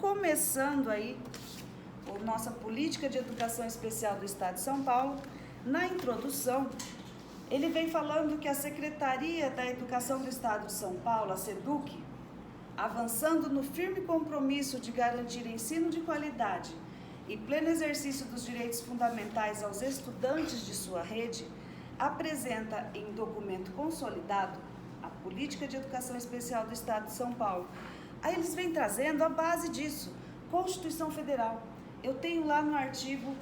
começando aí a nossa política de educação especial do Estado de São Paulo. Na introdução, ele vem falando que a Secretaria da Educação do Estado de São Paulo, a SEDUC, avançando no firme compromisso de garantir ensino de qualidade e pleno exercício dos direitos fundamentais aos estudantes de sua rede, apresenta em documento consolidado a Política de Educação Especial do Estado de São Paulo. Aí eles vêm trazendo a base disso, Constituição Federal. Eu tenho lá no artigo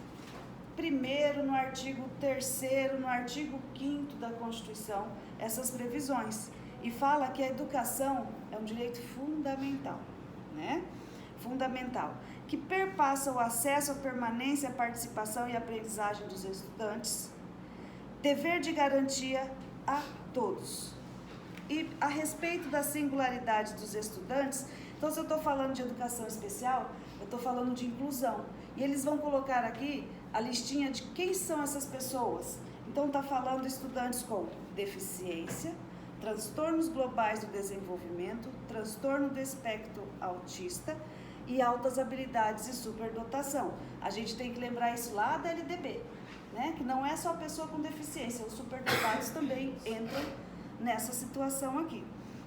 1º, no artigo 3º, no artigo 5º da Constituição, essas previsões. E fala que a educação é um direito fundamental, né? Fundamental, que perpassa o acesso, a permanência, a participação e a aprendizagem dos estudantes, dever de garantia a todos. E a respeito da singularidade dos estudantes, então se eu estou falando de educação especial, eu estou falando de inclusão. E eles vão colocar aqui a listinha de quem são essas pessoas. Então está falando estudantes com deficiência, transtornos globais do desenvolvimento, transtorno do espectro autista e altas habilidades e superdotação. A gente tem que lembrar isso lá da LDB, né? Que não é só a pessoa com deficiência, os superdotados também entram nessa situação aqui,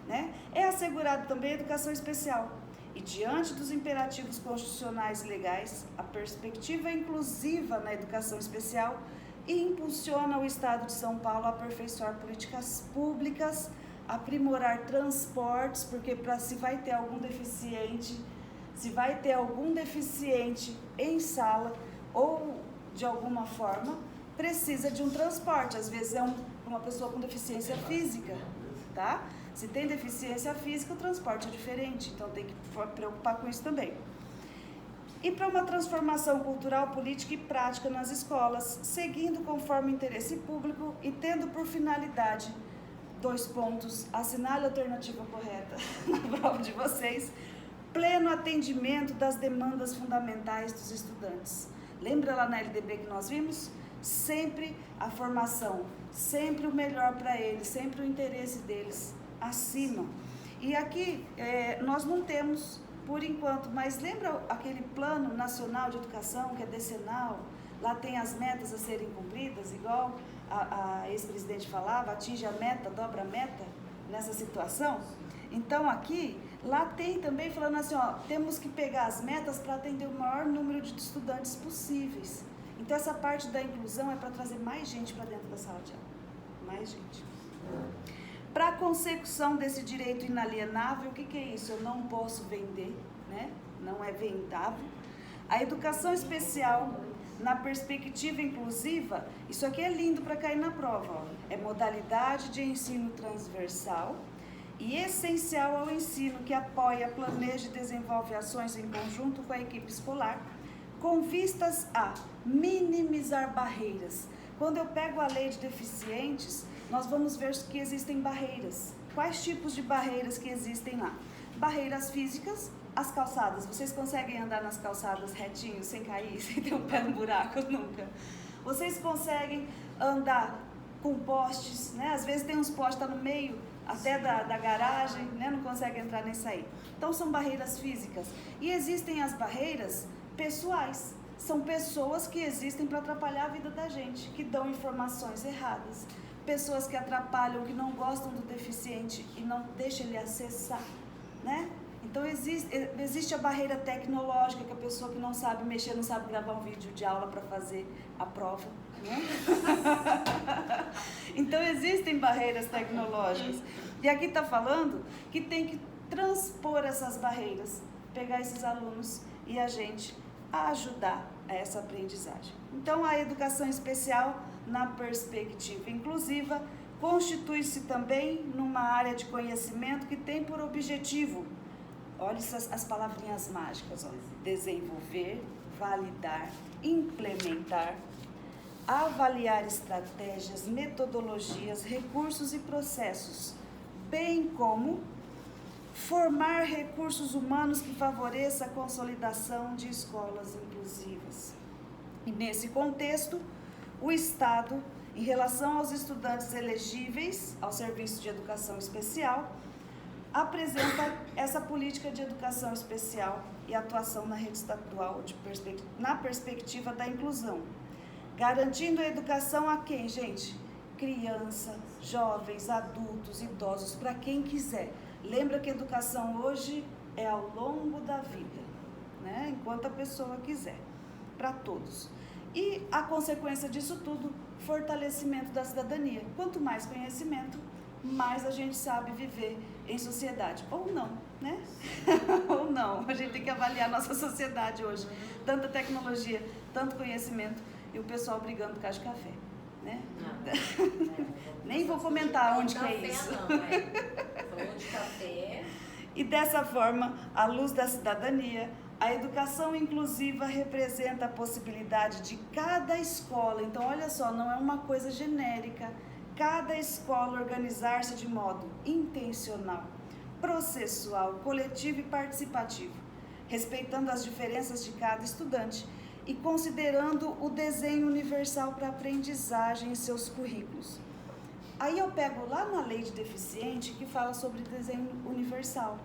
né? É assegurado também a educação especial. E diante dos imperativos constitucionais e legais, a perspectiva inclusiva na educação especial impulsiona o Estado de São Paulo a aperfeiçoar políticas públicas, aprimorar transportes, porque se vai ter algum deficiente em sala ou de alguma forma, precisa de um transporte. Às vezes é uma pessoa com deficiência física, tá? Se tem deficiência física, o transporte é diferente, então tem que preocupar com isso também. E para uma transformação cultural, política e prática nas escolas, seguindo conforme o interesse público e tendo por finalidade, 2 pontos, assinale a alternativa correta na prova de vocês, pleno atendimento das demandas fundamentais dos estudantes. Lembra lá na LDB que nós vimos? Sempre a formação, sempre o melhor para eles, sempre o interesse deles acima. E aqui nós não temos, por enquanto, mas lembra aquele Plano Nacional de Educação, que é decenal? Lá tem as metas a serem cumpridas, igual a ex-presidente falava, atinge a meta, dobra a meta nessa situação. Então aqui, lá tem também falando assim, ó, temos que pegar as metas para atender o maior número de estudantes possíveis. Então essa parte da inclusão é para trazer mais gente para dentro da sala de aula, mais gente. Para a consecução desse direito inalienável, o que é isso? Eu não posso vender, né? Não é vendável. A educação especial, na perspectiva inclusiva, isso aqui é lindo para cair na prova, ó. É modalidade de ensino transversal e essencial ao ensino que apoia, planeja e desenvolve ações em conjunto com a equipe escolar, com vistas a minimizar barreiras. Quando eu pego a lei de deficientes, nós vamos ver que existem barreiras. Quais tipos de barreiras que existem lá? Barreiras físicas, as calçadas. Vocês conseguem andar nas calçadas retinho, sem cair, sem ter o pé no buraco? Nunca. Vocês conseguem andar com postes, né? Às vezes tem uns postes tá no meio até da garagem, né? Não consegue entrar nem sair. Então são barreiras físicas. E existem as barreiras pessoais. São pessoas que existem para atrapalhar a vida da gente, que dão informações erradas. Pessoas que atrapalham, que não gostam do deficiente e não deixam ele acessar, né? Então existe a barreira tecnológica, que a pessoa que não sabe mexer, não sabe gravar um vídeo de aula para fazer a prova, né? Então existem barreiras tecnológicas. E aqui está falando que tem que transpor essas barreiras, pegar esses alunos e a gente ajudar a essa aprendizagem. Então a educação especial, na perspectiva inclusiva, constitui-se também numa área de conhecimento que tem por objetivo, olha as palavrinhas mágicas, ó, desenvolver, validar, implementar, avaliar estratégias, metodologias, recursos e processos, bem como formar recursos humanos que favoreçam a consolidação de escolas inclusivas. E nesse contexto, o Estado, em relação aos estudantes elegíveis ao serviço de educação especial, apresenta essa política de educação especial e atuação na rede estadual na perspectiva da inclusão, garantindo a educação a quem, gente? Criança, jovens, adultos, idosos, para quem quiser. Lembra que educação hoje é ao longo da vida, né? Enquanto a pessoa quiser, para todos. E a consequência disso tudo, fortalecimento da cidadania. Quanto mais conhecimento, mais a gente sabe viver em sociedade. Ou não, né? Ou não. A gente tem que avaliar a nossa sociedade hoje. Tanta tecnologia, tanto conhecimento e o pessoal brigando por causa de café, né? Nem vou comentar onde que é isso. Falou de café. E dessa forma, à luz da cidadania, a educação inclusiva representa a possibilidade de cada escola, então olha só, não é uma coisa genérica, cada escola organizar-se de modo intencional, processual, coletivo e participativo, respeitando as diferenças de cada estudante e considerando o desenho universal para a aprendizagem em seus currículos. Aí eu pego lá na lei de deficiente que fala sobre desenho universal.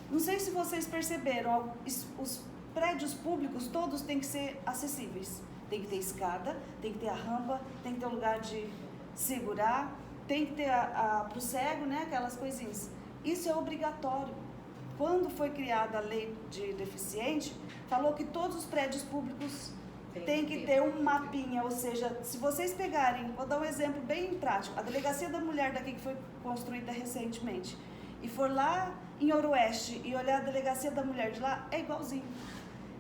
Não sei se vocês perceberam, os prédios públicos todos têm que ser acessíveis. Tem que ter escada, tem que ter a rampa, tem que ter um lugar de segurar, tem que ter para o cego, né, aquelas coisinhas. Isso é obrigatório. Quando foi criada a lei de deficiente, falou que todos os prédios públicos têm que ter um mapinha, ou seja, se vocês pegarem, vou dar um exemplo bem prático, a Delegacia da Mulher daqui que foi construída recentemente, e for lá em Ouro-Oeste e olhar a Delegacia da Mulher de lá, é igualzinho.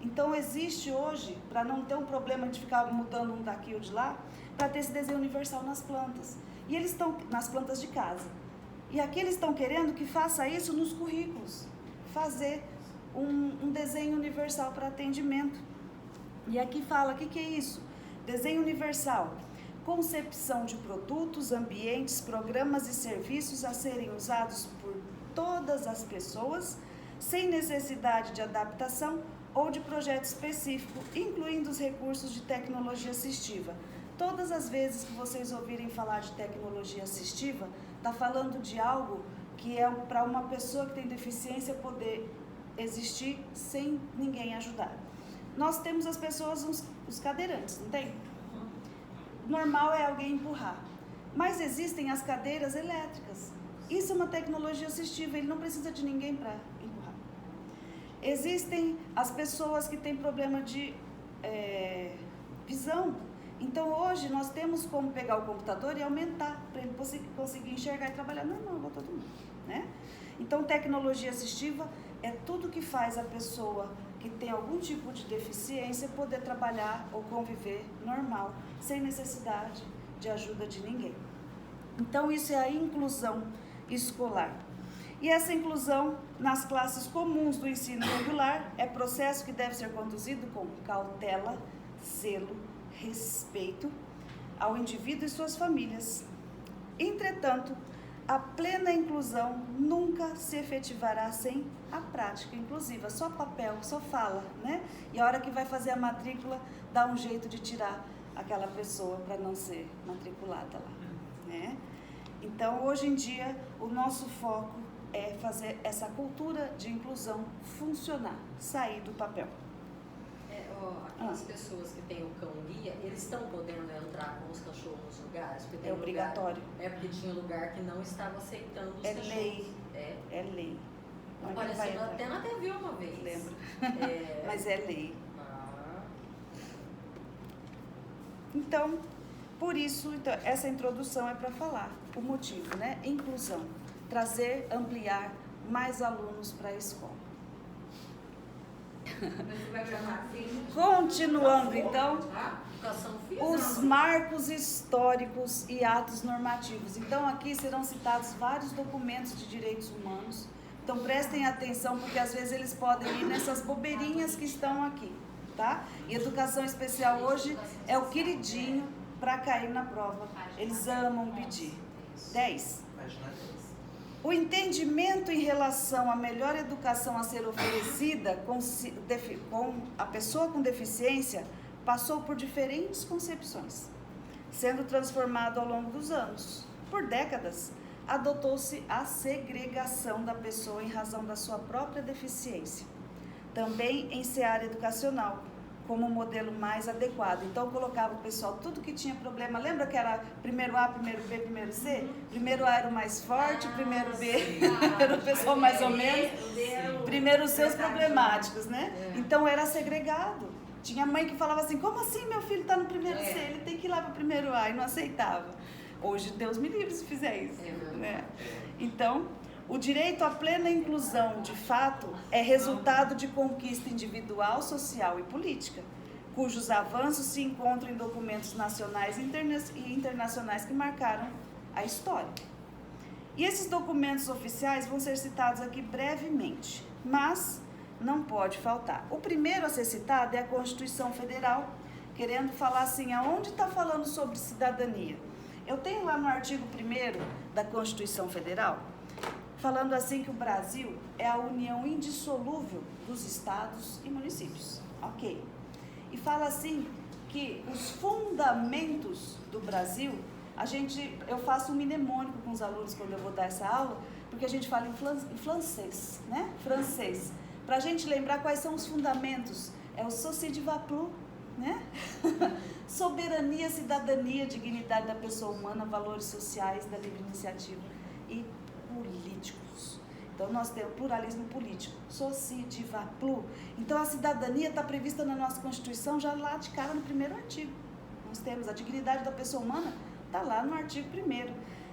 Então existe hoje, para não ter um problema de ficar mudando um daqui ou de lá, para ter esse desenho universal nas plantas. E eles estão nas plantas de casa. E aqui eles estão querendo que faça isso nos currículos, fazer um desenho universal para atendimento. E aqui fala, o que é isso? Desenho universal, concepção de produtos, ambientes, programas e serviços a serem usados por todas as pessoas, sem necessidade de adaptação ou de projeto específico, incluindo os recursos de tecnologia assistiva. Todas as vezes que vocês ouvirem falar de tecnologia assistiva, está falando de algo que é para uma pessoa que tem deficiência poder existir sem ninguém ajudar. Nós temos as pessoas, os cadeirantes, não tem? Normal é alguém empurrar. Mas existem as cadeiras elétricas. Isso é uma tecnologia assistiva, ele não precisa de ninguém para empurrar. Existem as pessoas que têm problema de visão. Então hoje nós temos como pegar o computador e aumentar para ele conseguir enxergar e trabalhar normal, igual todo mundo, né? Então tecnologia assistiva é tudo que faz a pessoa que tem algum tipo de deficiência poder trabalhar ou conviver normal, sem necessidade de ajuda de ninguém. Então isso é a inclusão escolar. E essa inclusão nas classes comuns do ensino regular é processo que deve ser conduzido com cautela, zelo, respeito ao indivíduo e suas famílias. Entretanto, a plena inclusão nunca se efetivará sem a prática inclusiva, só papel, só fala, né? E a hora que vai fazer a matrícula, dá um jeito de tirar aquela pessoa para não ser matriculada lá, né? Então, hoje em dia, o nosso foco é fazer essa cultura de inclusão funcionar, sair do papel. Aquelas pessoas que têm o cão-guia, eles estão podendo entrar com os cachorros nos lugares? Porque é obrigatório. Porque tinha lugar que não estava aceitando os cachorros. Lei. É lei. Apareceu até na TV uma vez. Lembro. Mas é lei. Então, por isso, essa introdução é para falar o motivo, né? Inclusão. Trazer, ampliar mais alunos para a escola. Continuando, então, os marcos históricos e atos normativos. Então, aqui serão citados vários documentos de direitos humanos. Então, prestem atenção, porque às vezes eles podem ir nessas bobeirinhas que estão aqui, tá? E educação especial hoje é o queridinho para cair na prova. Eles amam pedir. 10. O entendimento em relação à melhor educação a ser oferecida com a pessoa com deficiência passou por diferentes concepções, sendo transformado ao longo dos anos. Por décadas, adotou-se a segregação da pessoa em razão da sua própria deficiência. Também em seara educacional, como modelo mais adequado. Então, colocava o pessoal, tudo que tinha problema, lembra que era primeiro A, primeiro B, primeiro C? Primeiro A era o mais forte, primeiro B era o pessoal mais ou menos, primeiro C os problemáticos, né? Então, era segregado. Tinha mãe que falava assim, como assim meu filho está no primeiro C? Ele tem que ir lá para o primeiro A, e não aceitava. Hoje, Deus me livre se fizer isso. Né? Então, o direito à plena inclusão, de fato, é resultado de conquista individual, social e política, cujos avanços se encontram em documentos nacionais e internacionais que marcaram a história. E esses documentos oficiais vão ser citados aqui brevemente, mas não pode faltar. O primeiro a ser citado é a Constituição Federal, querendo falar assim, aonde está falando sobre cidadania? Eu tenho lá no artigo 1º da Constituição Federal, falando assim que o Brasil é a união indissolúvel dos estados e municípios, ok? E fala assim que os fundamentos do Brasil, eu faço um mnemônico com os alunos quando eu vou dar essa aula, porque a gente fala em francês, né? Francês. Para a gente lembrar quais são os fundamentos, é o Société de Vaplu, né? Soberania, cidadania, dignidade da pessoa humana, valores sociais, da livre iniciativa e políticos. Então, nós temos pluralismo político, Société de Vaplu. Então, a cidadania está prevista na nossa Constituição já lá de cara no primeiro artigo. Nós temos a dignidade da pessoa humana, está lá no artigo 1º.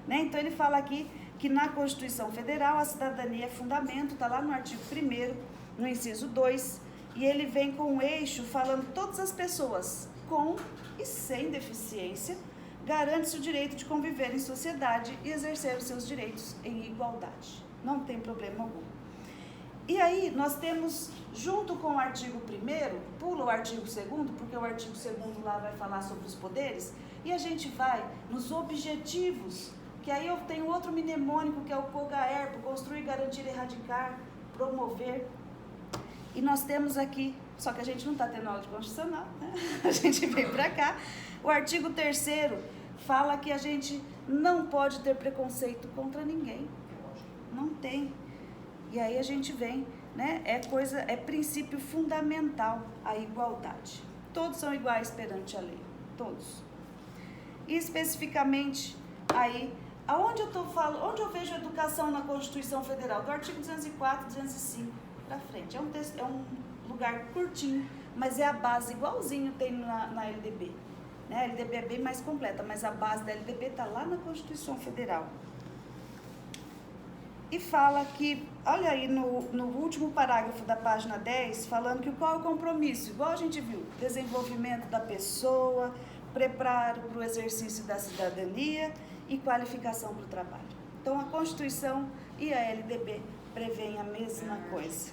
Né? Então, ele fala aqui que na Constituição Federal a cidadania é fundamento, está lá no artigo 1º, no inciso 2, e ele vem com um eixo falando todas as pessoas com e sem deficiência, garante-se o direito de conviver em sociedade e exercer os seus direitos em igualdade. Não tem problema algum. E aí, nós temos, junto com o artigo 1º, pula o artigo 2º, porque o artigo 2º lá vai falar sobre os poderes, e a gente vai nos objetivos, que aí eu tenho outro mnemônico, que é o COGAERPO, construir, garantir, erradicar, promover. E nós temos aqui, só que a gente não está tendo aula de constitucional, né? A gente veio para cá. O artigo 3º fala que a gente não pode ter preconceito contra ninguém. Não tem. E aí a gente vem, né? É princípio fundamental a igualdade. Todos são iguais perante a lei. Todos. E especificamente aí, onde eu vejo educação na Constituição Federal? Do artigo 204, 205 para frente. É um lugar curtinho, mas é a base igualzinho tem na LDB. Né? A LDB é bem mais completa, mas a base da LDB está lá na Constituição Federal. E fala que, olha aí no último parágrafo da página 10, falando que qual é o compromisso? Igual a gente viu, desenvolvimento da pessoa, preparo para o exercício da cidadania e qualificação para o trabalho. Então, a Constituição e a LDB prevêem a mesma coisa.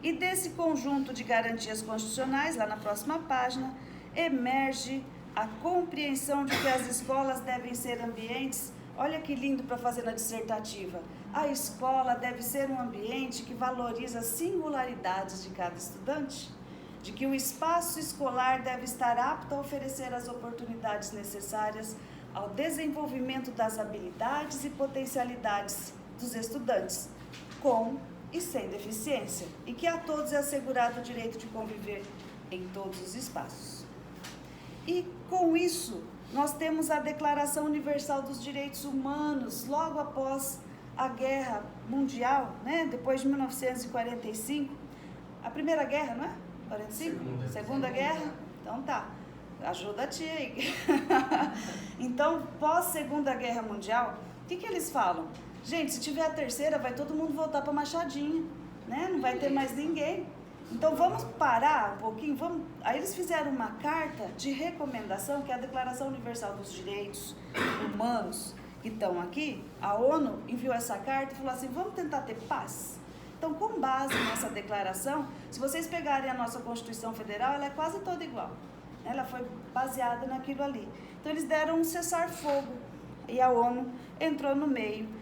E desse conjunto de garantias constitucionais, lá na próxima página, emerge a compreensão de que as escolas devem ser ambientes, olha que lindo para fazer na dissertativa, a escola deve ser um ambiente que valoriza as singularidades de cada estudante, de que o espaço escolar deve estar apto a oferecer as oportunidades necessárias ao desenvolvimento das habilidades e potencialidades dos estudantes, com e sem deficiência, e que a todos é assegurado o direito de conviver em todos os espaços. E com isso, nós temos a Declaração Universal dos Direitos Humanos, logo após a Guerra Mundial, né? Depois de 1945, a Primeira Guerra, não é? 45? Segunda Guerra? Então tá, ajuda a tia aí. Então, pós-Segunda Guerra Mundial, o que eles falam? Gente, se tiver a terceira, vai todo mundo voltar para Machadinha, né? Não vai ter mais ninguém. Então, vamos parar um pouquinho. Aí eles fizeram uma carta de recomendação, que é a Declaração Universal dos Direitos Humanos, que estão aqui. A ONU enviou essa carta e falou assim, vamos tentar ter paz? Então, com base nessa declaração, se vocês pegarem a nossa Constituição Federal, ela é quase toda igual. Ela foi baseada naquilo ali. Então, eles deram um cessar-fogo e a ONU entrou no meio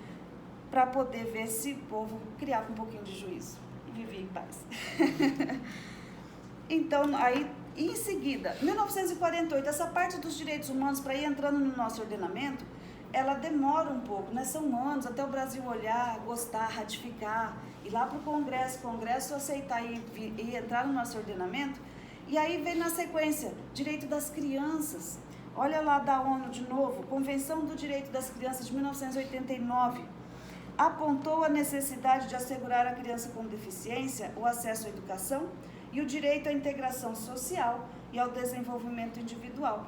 para poder ver se o povo criava um pouquinho de juízo e vivia em paz. Então, aí, em seguida, 1948, essa parte dos direitos humanos, para ir entrando no nosso ordenamento, ela demora um pouco, né? São anos até o Brasil olhar, gostar, ratificar, ir lá para o Congresso aceitar e entrar no nosso ordenamento. E aí vem na sequência, direito das crianças. Olha lá da ONU de novo, Convenção do Direito das Crianças de 1989. Apontou a necessidade de assegurar à criança com deficiência o acesso à educação e o direito à integração social e ao desenvolvimento individual.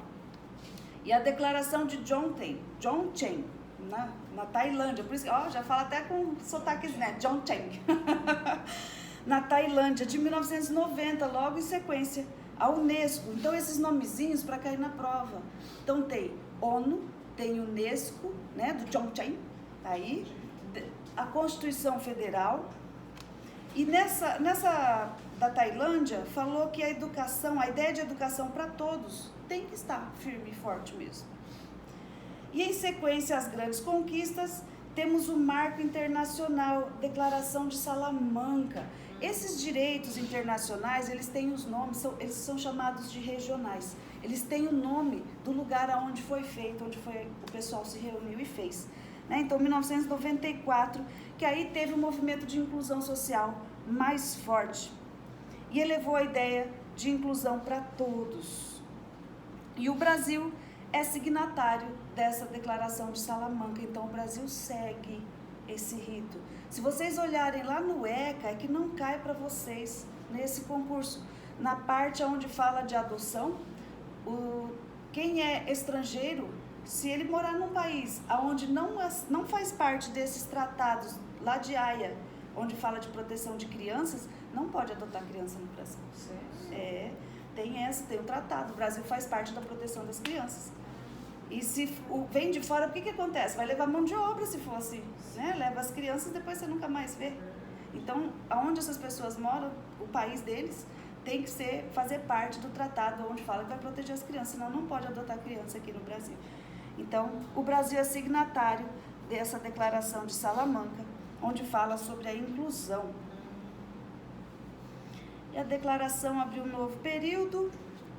E a declaração de Jongchen, na Tailândia, por isso que já fala até com sotaques, né? Jongchen. Na Tailândia, de 1990, logo em sequência, a Unesco. Então, esses nomezinhos para cair na prova. Então, tem ONU, tem Unesco, né, do Jongchen, tá aí, a Constituição Federal. E nessa da Tailândia, falou que a educação, a ideia de educação para todos, tem que estar firme e forte mesmo. E em sequência, as grandes conquistas, temos o Marco Internacional, Declaração de Salamanca. Esses direitos internacionais, eles têm os nomes, eles são chamados de regionais. Eles têm o nome do lugar onde foi feito, onde o pessoal se reuniu e fez. Né? Então, 1994, que aí teve um movimento de inclusão social mais forte. E elevou a ideia de inclusão para todos. E o Brasil é signatário dessa Declaração de Salamanca. Então, o Brasil segue esse rito. Se vocês olharem lá no ECA, é que não cai para vocês nesse concurso. Na parte onde fala de adoção, quem é estrangeiro, se ele morar num país onde não faz parte desses tratados lá de Haia, onde fala de proteção de crianças, não pode adotar criança no Brasil. Sério? Tem o tratado. O Brasil faz parte da proteção das crianças. E se vem de fora, o que acontece? Vai levar mão de obra se for assim, né? Leva as crianças e depois você nunca mais vê. Então, aonde essas pessoas moram, o país deles tem que fazer parte do tratado onde fala que vai proteger as crianças, senão não pode adotar criança aqui no Brasil. Então, o Brasil é signatário dessa Declaração de Salamanca, onde fala sobre a inclusão. E a declaração abriu um novo período,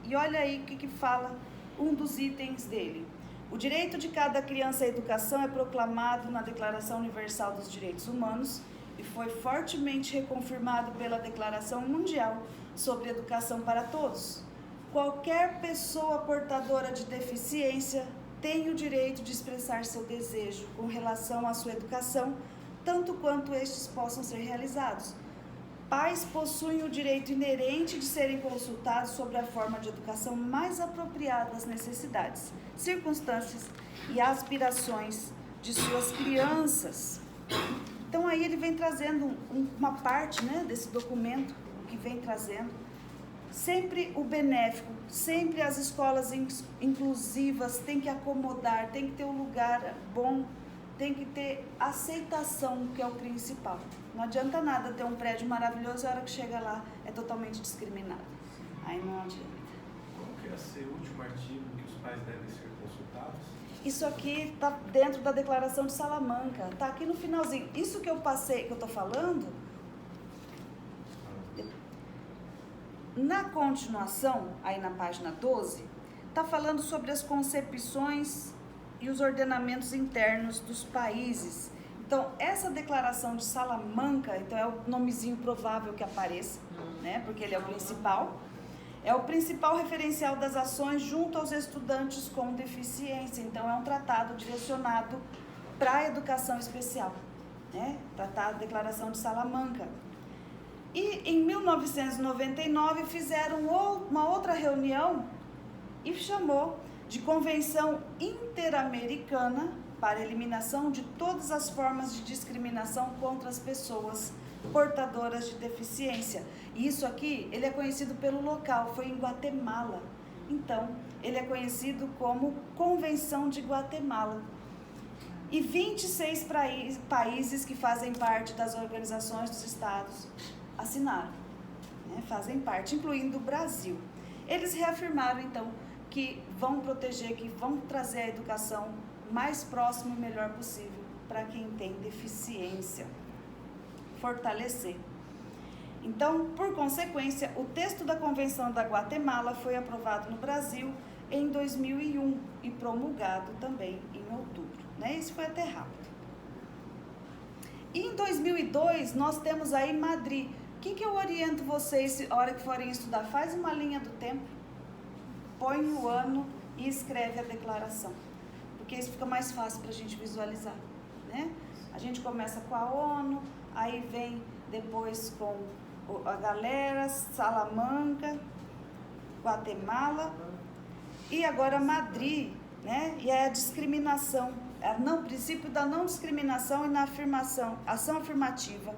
e olha aí o que fala um dos itens dele. O direito de cada criança à educação é proclamado na Declaração Universal dos Direitos Humanos e foi fortemente reconfirmado pela Declaração Mundial sobre Educação para Todos. Qualquer pessoa portadora de deficiência tem o direito de expressar seu desejo com relação à sua educação, tanto quanto estes possam ser realizados. Pais possuem o direito inerente de serem consultados sobre a forma de educação mais apropriada às necessidades, circunstâncias e aspirações de suas crianças. Então, aí ele vem trazendo uma parte, né, desse documento que vem trazendo. Sempre o benéfico, sempre as escolas inclusivas têm que acomodar, tem que ter um lugar bom, tem que ter aceitação, que é o principal. Não adianta nada ter um prédio maravilhoso e a hora que chega lá é totalmente discriminado. Aí não adianta. Qual que ia ser o último artigo que os pais devem ser consultados? Isso aqui está dentro da Declaração de Salamanca, está aqui no finalzinho. Isso que eu passei, que eu estou falando, na continuação, aí na página 12, está falando sobre as concepções e os ordenamentos internos dos países. Então, essa Declaração de Salamanca, então é o nomezinho provável que apareça, né? Porque ele é o principal. É o principal referencial das ações junto aos estudantes com deficiência. Então, é um tratado direcionado para a educação especial, né? Tratado, Declaração de Salamanca. E em 1999 fizeram uma outra reunião e chamou de Convenção Interamericana para a eliminação de todas as formas de discriminação contra as pessoas portadoras de deficiência. E isso aqui, ele é conhecido pelo local, foi em Guatemala. Então, ele é conhecido como Convenção de Guatemala. E 26 países que fazem parte das organizações dos estados assinaram, né? Fazem parte, incluindo o Brasil. Eles reafirmaram, então, que vão proteger, que vão trazer a educação mais próximo e melhor possível para quem tem deficiência. Fortalecer. Então, por consequência, o texto da Convenção da Guatemala foi aprovado no Brasil em 2001 e promulgado também em outubro, né? Isso foi até rápido. E em 2002, nós temos aí Madrid. O que eu oriento vocês, a hora que forem estudar? Faz uma linha do tempo, põe o ano e escreve a declaração, porque isso fica mais fácil para a gente visualizar, né? A gente começa com a ONU, aí vem depois com a galera, Salamanca, Guatemala, e agora Madrid, né? E é a discriminação, o princípio da não discriminação e na afirmação, ação afirmativa,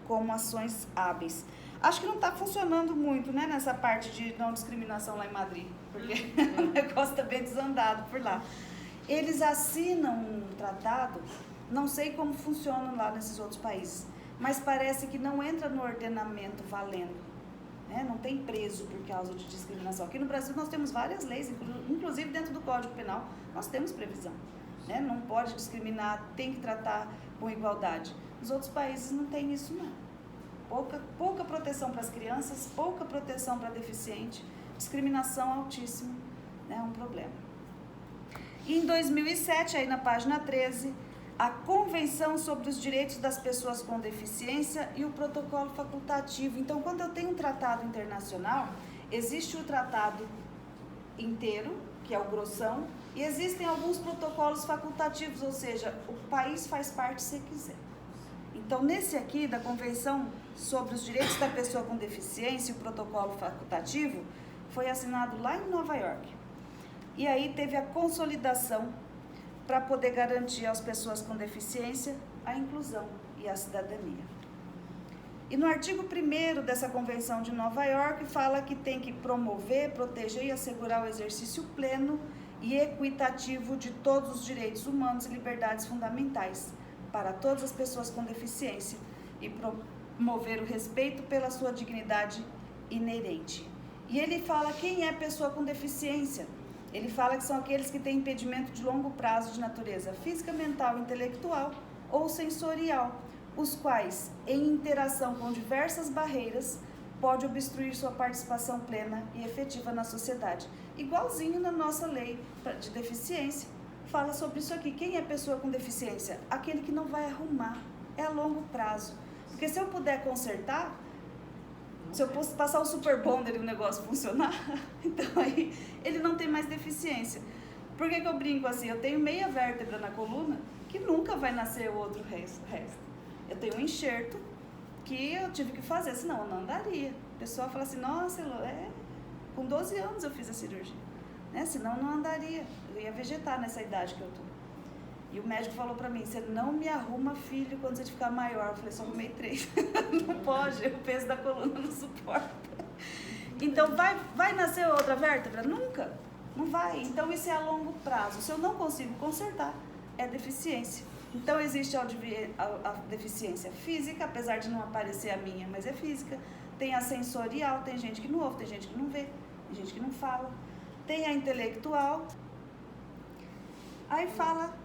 como ações hábeis. Acho que não está funcionando muito, né, nessa parte de não discriminação lá em Madrid, porque o negócio está bem desandado por lá. Eles assinam um tratado, não sei como funciona lá nesses outros países, mas parece que não entra no ordenamento valendo, né? Não tem preso por causa de discriminação. Aqui no Brasil nós temos várias leis, inclusive dentro do Código Penal nós temos previsão, né? Não pode discriminar, tem que tratar com igualdade. Nos outros países não tem isso não. Pouca proteção para as crianças, pouca proteção para deficiente, discriminação altíssima, né? É um problema. E em 2007, aí na página 13, a Convenção sobre os Direitos das Pessoas com Deficiência e o Protocolo Facultativo. Então, quando eu tenho um tratado internacional, existe o tratado inteiro, que é o grossão, e existem alguns protocolos facultativos, ou seja, o país faz parte se quiser. Então, nesse aqui, da Convenção sobre os Direitos da Pessoa com Deficiência e o Protocolo Facultativo, foi assinado lá em Nova York. E aí teve a consolidação para poder garantir às pessoas com deficiência a inclusão e a cidadania. E no artigo 1º dessa Convenção de Nova York fala que tem que promover, proteger e assegurar o exercício pleno e equitativo de todos os direitos humanos e liberdades fundamentais para todas as pessoas com deficiência e promover o respeito pela sua dignidade inerente. E ele fala quem é pessoa com deficiência. Ele fala que são aqueles que têm impedimento de longo prazo de natureza física, mental, intelectual ou sensorial, os quais, em interação com diversas barreiras, pode obstruir sua participação plena e efetiva na sociedade. Igualzinho na nossa lei de deficiência, fala sobre isso aqui. Quem é pessoa com deficiência? Aquele que não vai arrumar, é a longo prazo. Porque se eu puder consertar, se eu passar o super bonder e o negócio funcionar, então aí ele não tem mais deficiência. Por que eu brinco assim? Eu tenho meia vértebra na coluna que nunca vai nascer o outro resto. Eu tenho um enxerto que eu tive que fazer, senão eu não andaria. O pessoal fala assim, nossa, com 12 anos eu fiz a cirurgia, né? Senão eu não andaria, eu ia vegetar nessa idade que eu tô. E o médico falou pra mim, você não me arruma filho quando você ficar maior. Eu falei, só arrumei 3. Não pode, o peso da coluna não suporta. Então, vai nascer outra vértebra? Nunca, não vai. Então, isso é a longo prazo. Se eu não consigo consertar, é deficiência. Então, existe a deficiência física, apesar de não aparecer a minha, mas é física. Tem a sensorial, tem gente que não ouve, tem gente que não vê, tem gente que não fala. Tem a intelectual. Aí fala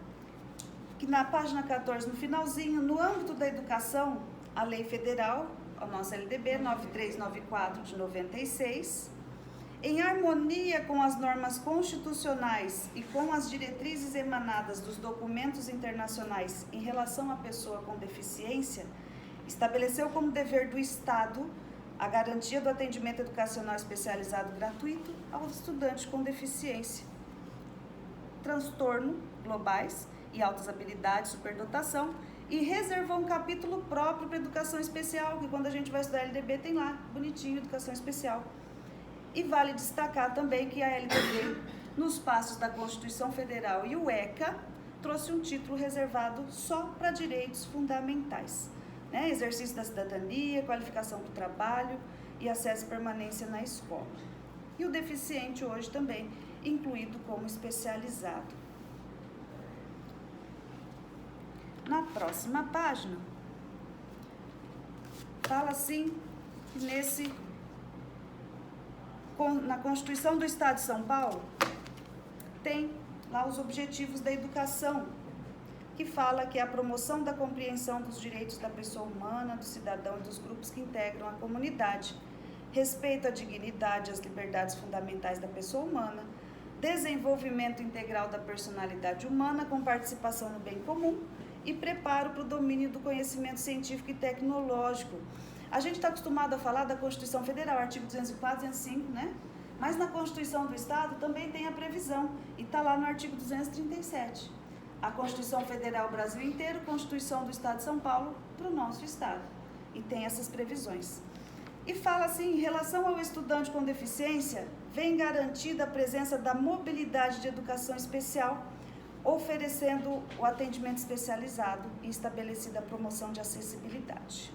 que na página 14, no finalzinho, no âmbito da educação, a lei federal, a nossa LDB 9394 de 96, em harmonia com as normas constitucionais e com as diretrizes emanadas dos documentos internacionais em relação à pessoa com deficiência, estabeleceu como dever do Estado a garantia do atendimento educacional especializado gratuito aos estudantes com deficiência, transtorno globais e altas habilidades, superdotação, e reservou um capítulo próprio para educação especial, que quando a gente vai estudar LDB tem lá, bonitinho, educação especial. E vale destacar também que a LDB, nos passos da Constituição Federal e o ECA, trouxe um título reservado só para direitos fundamentais, né? Exercício da cidadania, qualificação do trabalho e acesso e permanência na escola. E o deficiente hoje também incluído como especializado. Na próxima página, fala assim, que na Constituição do Estado de São Paulo, tem lá os objetivos da educação, que fala que é a promoção da compreensão dos direitos da pessoa humana, do cidadão e dos grupos que integram a comunidade, respeito à dignidade e às liberdades fundamentais da pessoa humana, desenvolvimento integral da personalidade humana com participação no bem comum e preparo para o domínio do conhecimento científico e tecnológico. A gente está acostumado a falar da Constituição Federal, artigo 204, 205, né? Mas na Constituição do Estado também tem a previsão, e está lá no artigo 237. A Constituição Federal Brasil inteiro, Constituição do Estado de São Paulo para o nosso Estado. E tem essas previsões. E fala assim, em relação ao estudante com deficiência, vem garantida a presença da mobilidade de educação especial, oferecendo o atendimento especializado e estabelecida a promoção de acessibilidade.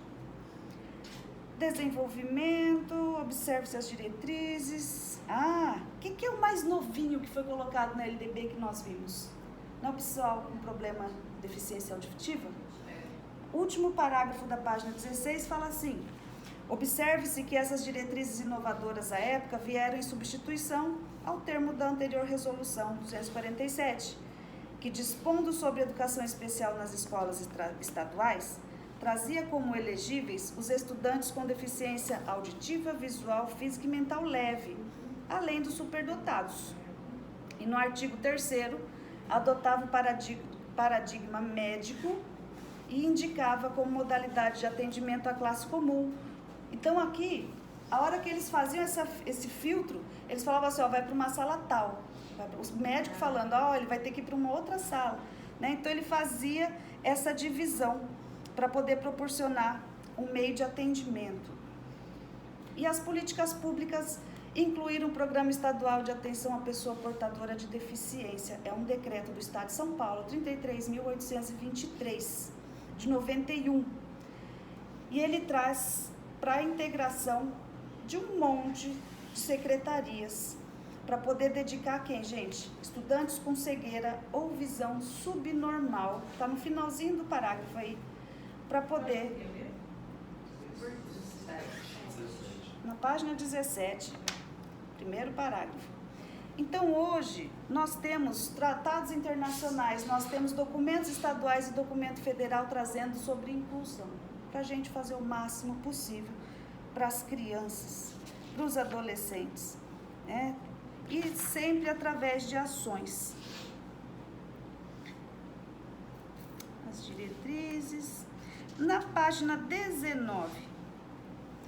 Desenvolvimento, observe-se as diretrizes. O que é o mais novinho que foi colocado na LDB que nós vimos? Não é o pessoal com problema de deficiência auditiva? O último parágrafo da página 16 fala assim: observe-se que essas diretrizes inovadoras à época vieram em substituição ao termo da anterior resolução 247, que, dispondo sobre educação especial nas escolas estaduais, trazia como elegíveis os estudantes com deficiência auditiva, visual, física e mental leve, além dos superdotados. E no artigo 3º, adotava o paradigma médico e indicava como modalidade de atendimento a classe comum. Então aqui, a hora que eles faziam esse filtro, eles falavam assim, vai para uma sala tal. O médico falando, ele vai ter que ir para uma outra sala. Né? Então ele fazia essa divisão para poder proporcionar um meio de atendimento. E as políticas públicas incluíram o Programa Estadual de Atenção à Pessoa Portadora de Deficiência. É um decreto do Estado de São Paulo, 33.823, de 91. E ele traz para a integração de um monte de secretarias, para poder dedicar quem, gente? Estudantes com cegueira ou visão subnormal. Está no finalzinho do parágrafo aí. Para poder... Na página 17, primeiro parágrafo. Então, hoje, nós temos tratados internacionais, nós temos documentos estaduais e documento federal trazendo sobre inclusão, para a gente fazer o máximo possível para as crianças, para os adolescentes, né? E sempre através de ações. As diretrizes. Na página 19,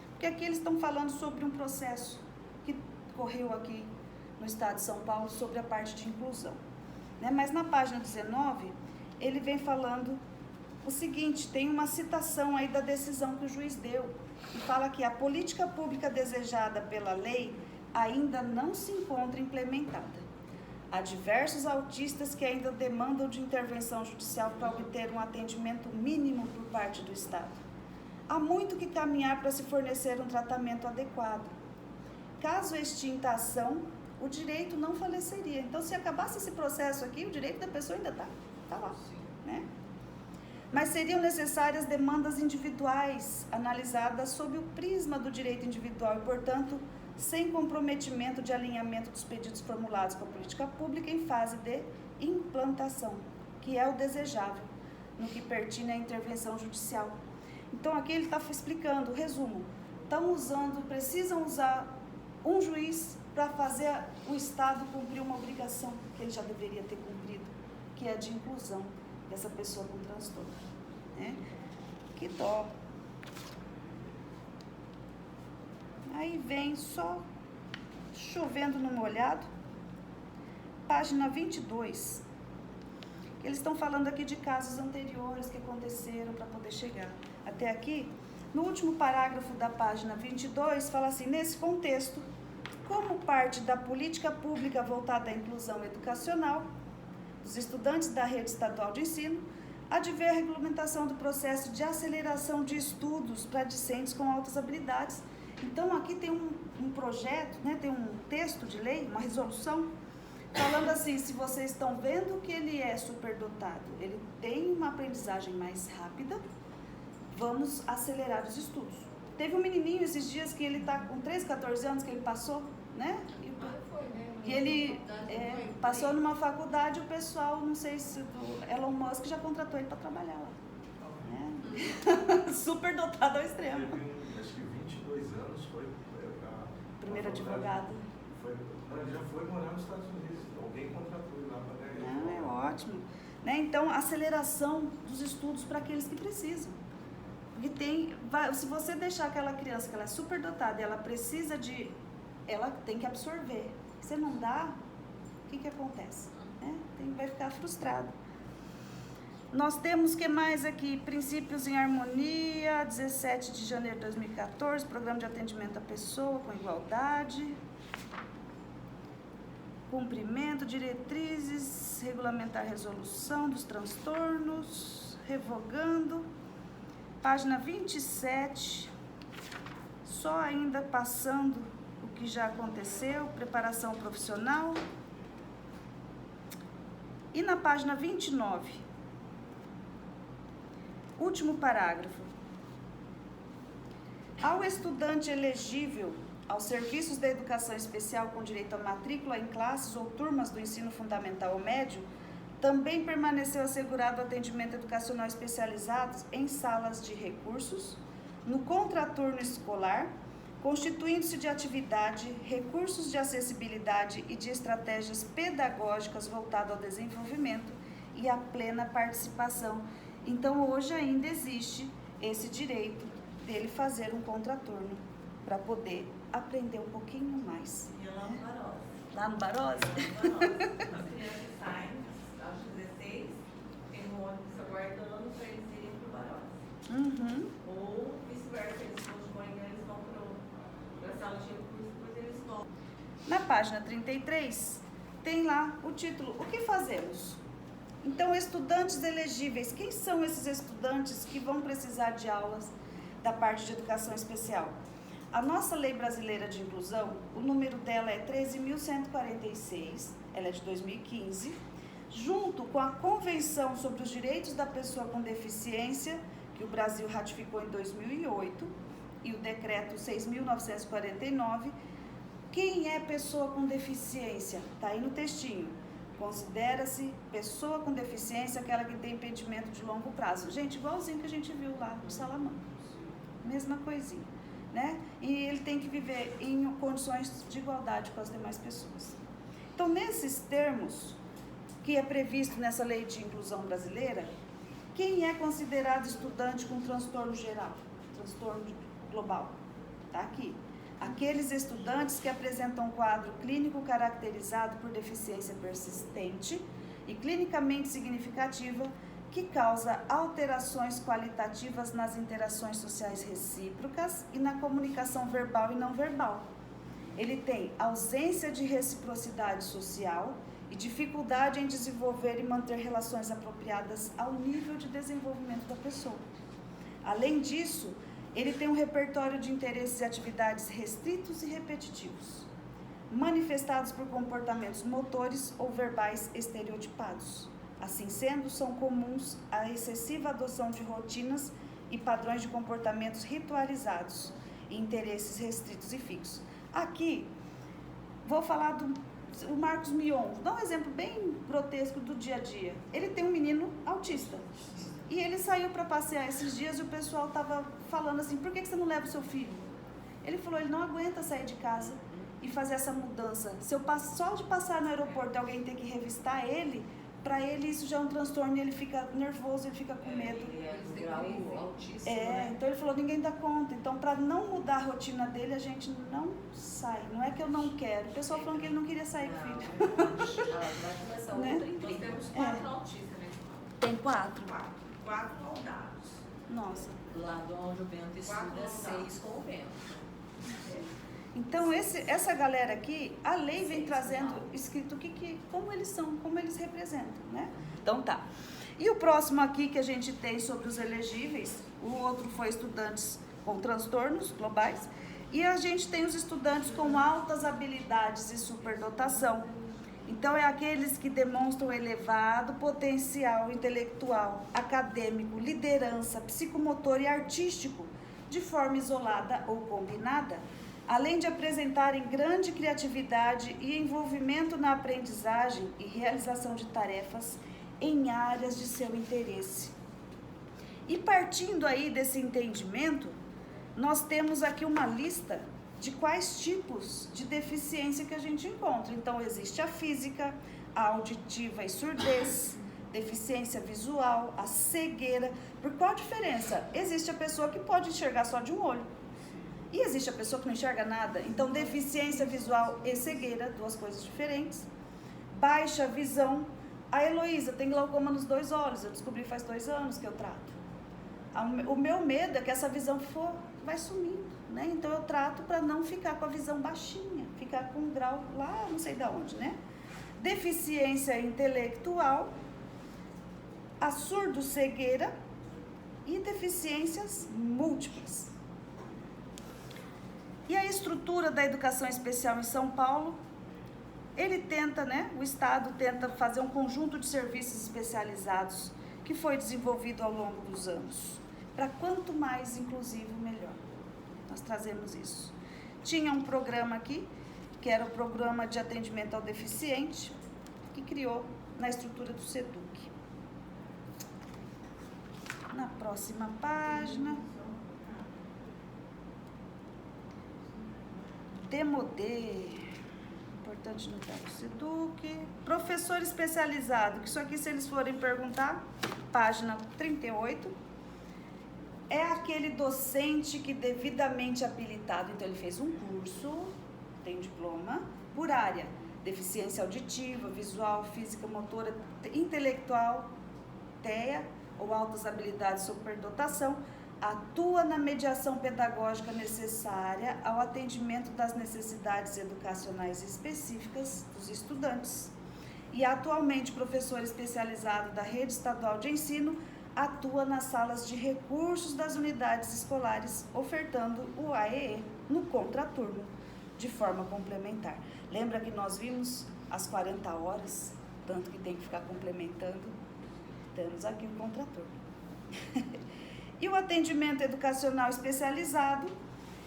porque aqui eles estão falando sobre um processo que correu aqui no estado de São Paulo sobre a parte de inclusão. Né? Mas na página 19, ele vem falando o seguinte, tem uma citação aí da decisão que o juiz deu, e fala que a política pública desejada pela lei ainda não se encontra implementada. Há diversos autistas que ainda demandam de intervenção judicial para obter um atendimento mínimo por parte do Estado. Há muito que caminhar para se fornecer um tratamento adequado. Caso extinta a ação, o direito não faleceria. Então, se acabasse esse processo aqui, o direito da pessoa ainda está lá, né? Mas seriam necessárias demandas individuais, analisadas sob o prisma do direito individual e, portanto, sem comprometimento de alinhamento dos pedidos formulados com a política pública em fase de implantação, que é o desejável, no que pertine à intervenção judicial. Então, aqui ele está explicando, resumo, precisam usar um juiz para fazer o Estado cumprir uma obrigação que ele já deveria ter cumprido, que é a de inclusão dessa pessoa com transtorno. Né? Que dó. Aí vem só chovendo no molhado, página 22, que eles estão falando aqui de casos anteriores que aconteceram para poder chegar até aqui. No último parágrafo da página 22, fala assim, nesse contexto, como parte da política pública voltada à inclusão educacional dos estudantes da rede estadual de ensino, advém a regulamentação do processo de aceleração de estudos para discentes com altas habilidades. Então, aqui tem um projeto, né, tem um texto de lei, uma resolução, falando assim, se vocês estão vendo que ele é superdotado, ele tem uma aprendizagem mais rápida, vamos acelerar os estudos. Teve um menininho esses dias que ele está com 13, 14 anos, que ele passou, né? E ele passou numa faculdade, o pessoal, não sei se o Elon Musk já contratou ele para trabalhar lá. Super dotado ao extremo. Teve acho que 22 anos foi Primeiro advogado. Ele já foi morar nos Estados Unidos. Alguém contratou ele lá para ganhar. Não, é ótimo. Né? Então, aceleração dos estudos para aqueles que precisam. Porque se você deixar aquela criança que ela é super dotada e ela precisa ela tem que absorver. Se você não dá, o que acontece? Né? Vai ficar frustrado. Nós temos que mais aqui? Princípios em harmonia, 17 de janeiro de 2014, programa de atendimento à pessoa com igualdade. Cumprimento, diretrizes, regulamentar resolução dos transtornos, revogando. Página 27, só ainda passando o que já aconteceu, preparação profissional. E na página 29, último parágrafo. Ao estudante elegível aos serviços da educação especial com direito à matrícula em classes ou turmas do ensino fundamental ou médio, também permaneceu assegurado o atendimento educacional especializado em salas de recursos, no contraturno escolar, constituindo-se de atividade, recursos de acessibilidade e de estratégias pedagógicas voltadas ao desenvolvimento e à plena participação. Então, hoje ainda existe esse direito dele fazer um contraturno para poder aprender um pouquinho mais. E lá no Barose. Lá no Barose? Lá no Barose. As crianças saem aos 16, tem um ônibus aguardando para eles irem para o Barose. Ou vice-versa, eles vão de manhã, eles vão para a sala de recursos, depois eles voltam. Na página 33, tem lá o título, o que fazemos? Então, estudantes elegíveis, quem são esses estudantes que vão precisar de aulas da parte de educação especial? A nossa lei brasileira de inclusão, o número dela é 13.146, ela é de 2015, junto com a Convenção sobre os Direitos da Pessoa com Deficiência, que o Brasil ratificou em 2008, e o decreto 6.949, quem é pessoa com deficiência? Está aí no textinho. Considera-se pessoa com deficiência aquela que tem impedimento de longo prazo. Gente, igualzinho que a gente viu lá no Salamanca. Mesma coisinha, né? E ele tem que viver em condições de igualdade com as demais pessoas. Então, nesses termos que é previsto nessa lei de inclusão brasileira, quem é considerado estudante com transtorno geral, transtorno global? Está aqui. Aqueles estudantes que apresentam um quadro clínico caracterizado por deficiência persistente e clinicamente significativa que causa alterações qualitativas nas interações sociais recíprocas e na comunicação verbal e não verbal. Ele tem ausência de reciprocidade social e dificuldade em desenvolver e manter relações apropriadas ao nível de desenvolvimento da pessoa. Além disso, ele tem um repertório de interesses e atividades restritos e repetitivos, manifestados por comportamentos motores ou verbais estereotipados. Assim sendo, são comuns a excessiva adoção de rotinas e padrões de comportamentos ritualizados e interesses restritos e fixos. Aqui, vou falar do Marcos Mion, vou dar um exemplo bem grotesco do dia a dia. Ele tem um menino autista. E ele saiu para passear esses dias e o pessoal estava falando assim, por que você não leva o seu filho? Ele falou, ele não aguenta sair de casa e fazer essa mudança. Se eu passo, só de passar no aeroporto e alguém ter que revistar ele, para ele isso já é um transtorno e ele fica nervoso, ele fica com medo. Ele é um grau altíssimo, Então ele falou, ninguém dá conta. Então, para não mudar a rotina dele, a gente não sai. Não é que eu não quero. O pessoal falando que ele não queria sair com o filho. Vai começar Né? outra em Nós 30. temos 4 autistas, né? Tem 4? 4 laudados. Nossa. Lá de onde o Bento estuda, Quatro 6 com o Bento. Então, essa galera aqui, a lei vem trazendo escrito como eles são, como eles representam, né? Então, tá. E o próximo aqui que a gente tem sobre os elegíveis, o outro foi estudantes com transtornos globais, e a gente tem os estudantes com altas habilidades e superdotação. Então, é aqueles que demonstram elevado potencial intelectual, acadêmico, liderança, psicomotor e artístico, de forma isolada ou combinada, além de apresentarem grande criatividade e envolvimento na aprendizagem e realização de tarefas em áreas de seu interesse. E partindo aí desse entendimento, nós temos aqui uma lista de quais tipos de deficiência que a gente encontra. Então, existe a física, a auditiva e surdez, deficiência visual, a cegueira. Por qual a diferença? Existe a pessoa que pode enxergar só de um olho. E existe a pessoa que não enxerga nada. Então, deficiência visual e cegueira, duas coisas diferentes. Baixa visão. A Heloísa tem glaucoma nos 2 olhos. Eu descobri faz 2 anos que eu trato. O meu medo é que essa visão vai sumindo, né? Então, eu trato para não ficar com a visão baixinha. Ficar com um grau lá, não sei de onde, né? Deficiência intelectual. A surdo-cegueira e deficiências múltiplas. E a estrutura da educação especial em São Paulo, ele tenta, né, o Estado tenta fazer um conjunto de serviços especializados que foi desenvolvido ao longo dos anos. Para quanto mais inclusivo, melhor. Nós trazemos isso. Tinha um programa aqui, que era o Programa de Atendimento ao Deficiente, que criou na estrutura do SEDUC. Na próxima página, Demodê, importante notar o SEDUC, professor especializado, que isso aqui se eles forem perguntar, página 38, é aquele docente que devidamente habilitado, então ele fez um curso, tem diploma, por área, deficiência auditiva, visual, física, motora, intelectual, TEA, ou altas habilidades de superdotação, atua na mediação pedagógica necessária ao atendimento das necessidades educacionais específicas dos estudantes. E atualmente professor especializado da rede estadual de ensino, atua nas salas de recursos das unidades escolares, ofertando o AEE no contraturno, de forma complementar. Lembra que nós vimos as 40 horas, tanto que tem que ficar complementando? Temos aqui o contraturno. E o atendimento educacional especializado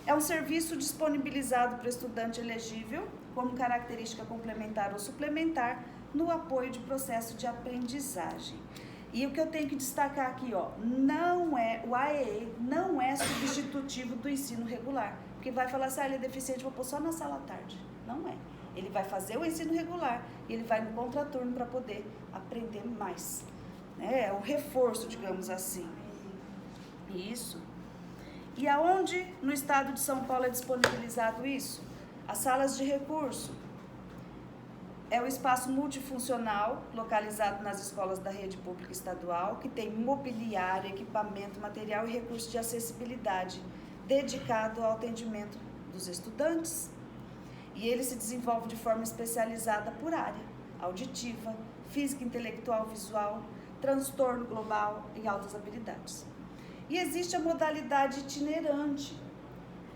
é um serviço disponibilizado para o estudante elegível como característica complementar ou suplementar no apoio de processo de aprendizagem. E o que eu tenho que destacar aqui, ó, o AEE não é substitutivo do ensino regular, porque vai falar assim, ele é deficiente, vou pôr só na sala à tarde. Não é. Ele vai fazer o ensino regular e ele vai no contraturno para poder aprender mais. É um reforço, digamos assim. Isso. E aonde no estado de São Paulo é disponibilizado isso? As salas de recurso. É o espaço multifuncional localizado nas escolas da rede pública estadual, que tem mobiliário, equipamento, material e recursos de acessibilidade dedicado ao atendimento dos estudantes. E ele se desenvolve de forma especializada por área, auditiva, física, intelectual, visual, transtorno global e altas habilidades. E existe a modalidade itinerante,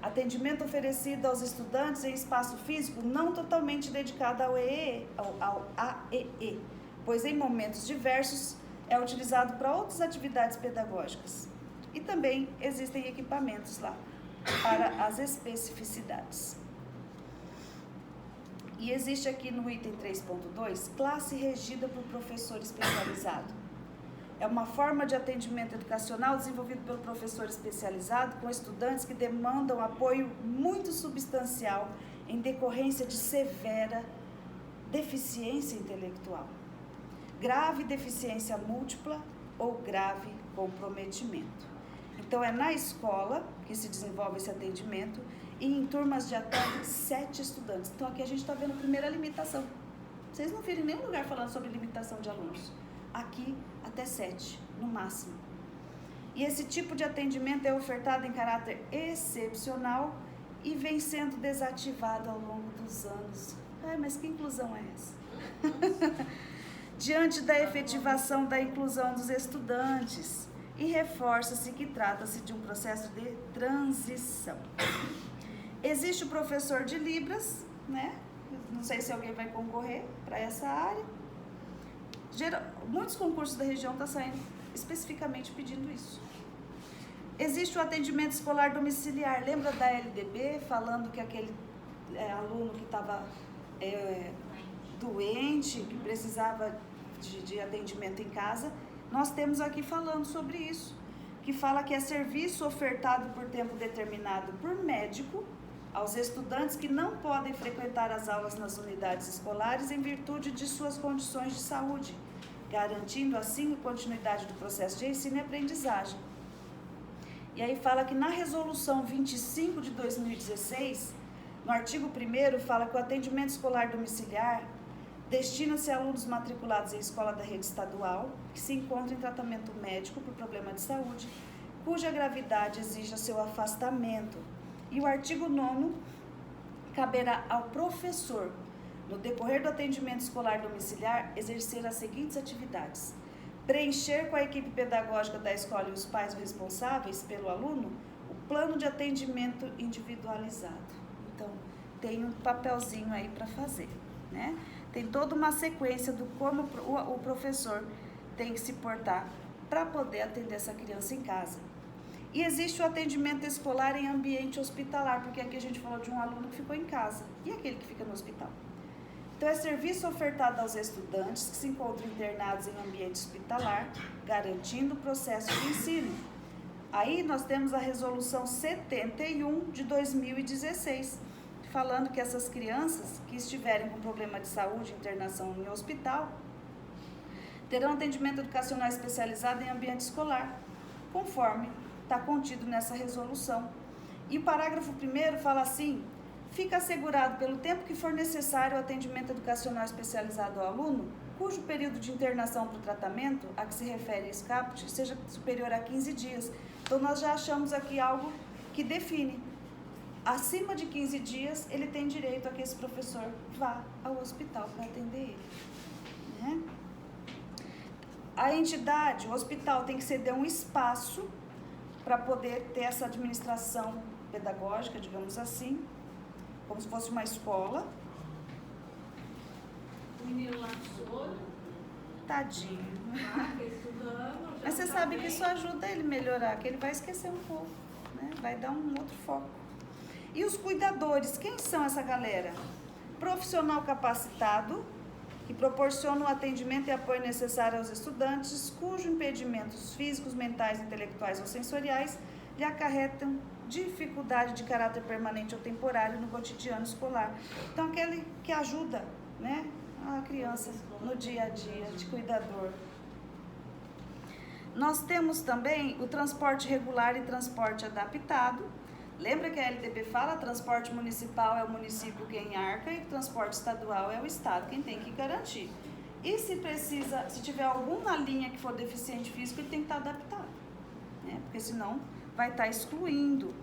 atendimento oferecido aos estudantes em espaço físico não totalmente dedicado ao AEE, pois em momentos diversos é utilizado para outras atividades pedagógicas. E também existem equipamentos lá para as especificidades. E existe aqui no item 3.2, classe regida por professor especializado. É uma forma de atendimento educacional desenvolvido pelo professor especializado com estudantes que demandam apoio muito substancial em decorrência de severa deficiência intelectual, grave deficiência múltipla ou grave comprometimento. Então, é na escola que se desenvolve esse atendimento e em turmas de até 7 estudantes. Então, aqui a gente está vendo a primeira limitação. Vocês não viram em nenhum lugar falando sobre limitação de alunos. Aqui, até 7, no máximo. E esse tipo de atendimento é ofertado em caráter excepcional e vem sendo desativado ao longo dos anos. Mas que inclusão é essa? Diante da efetivação da inclusão dos estudantes, e reforça-se que trata-se de um processo de transição. Existe o professor de Libras, né? Não sei se alguém vai concorrer para essa área. Muitos concursos da região estão saindo especificamente pedindo isso. Existe o atendimento escolar domiciliar. Lembra da LDB falando que aquele aluno que estava doente, que precisava de atendimento em casa? Nós temos aqui falando sobre isso, que fala que é serviço ofertado por tempo determinado por médico aos estudantes que não podem frequentar as aulas nas unidades escolares em virtude de suas condições de saúde, garantindo assim a continuidade do processo de ensino e aprendizagem. E aí fala que na resolução 25 de 2016, no artigo 1º, fala que o atendimento escolar domiciliar destina-se a alunos matriculados em escola da rede estadual que se encontram em tratamento médico por problema de saúde, cuja gravidade exija seu afastamento. E o artigo 9º caberá ao professor, no decorrer do atendimento escolar domiciliar, exercer as seguintes atividades: preencher com a equipe pedagógica da escola e os pais responsáveis pelo aluno o plano de atendimento individualizado. Então, tem um papelzinho aí para fazer, né? Tem toda uma sequência do como o professor tem que se portar para poder atender essa criança em casa. E existe o atendimento escolar em ambiente hospitalar, porque aqui a gente falou de um aluno que ficou em casa, e aquele que fica no hospital. Então, é serviço ofertado aos estudantes que se encontram internados em ambiente hospitalar, garantindo o processo de ensino. Aí nós temos a resolução 71 de 2016, falando que essas crianças que estiverem com problema de saúde, internação em hospital, terão atendimento educacional especializado em ambiente escolar, conforme está contido nessa resolução. E o parágrafo 1º fala assim: fica assegurado pelo tempo que for necessário o atendimento educacional especializado ao aluno, cujo período de internação para o tratamento a que se refere esse caput seja superior a 15 dias. Então, nós já achamos aqui algo que define. Acima de 15 dias, ele tem direito a que esse professor vá ao hospital para atender ele, né? A entidade, o hospital, tem que ceder um espaço para poder ter essa administração pedagógica, digamos assim, como se fosse uma escola. O menino lá no olho, Tadinho. estudando. Mas você sabe que isso ajuda ele a melhorar, que ele vai esquecer um pouco, né? Vai dar um outro foco. E os cuidadores, quem são essa galera? Profissional capacitado, que proporciona o atendimento e apoio necessário aos estudantes, cujos impedimentos físicos, mentais, intelectuais ou sensoriais lhe acarretam dificuldade de caráter permanente ou temporário no cotidiano escolar. Então, aquele que ajuda, né, a criança no dia a dia, de cuidador. Nós temos também o transporte regular e transporte adaptado. Lembra que a LDB fala, transporte municipal é o município quem arca e transporte estadual é o estado quem tem que garantir. E se tiver alguma linha que for deficiente físico, ele tem que estar adaptado, né? Porque senão vai estar excluindo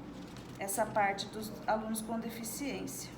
essa parte dos alunos com deficiência.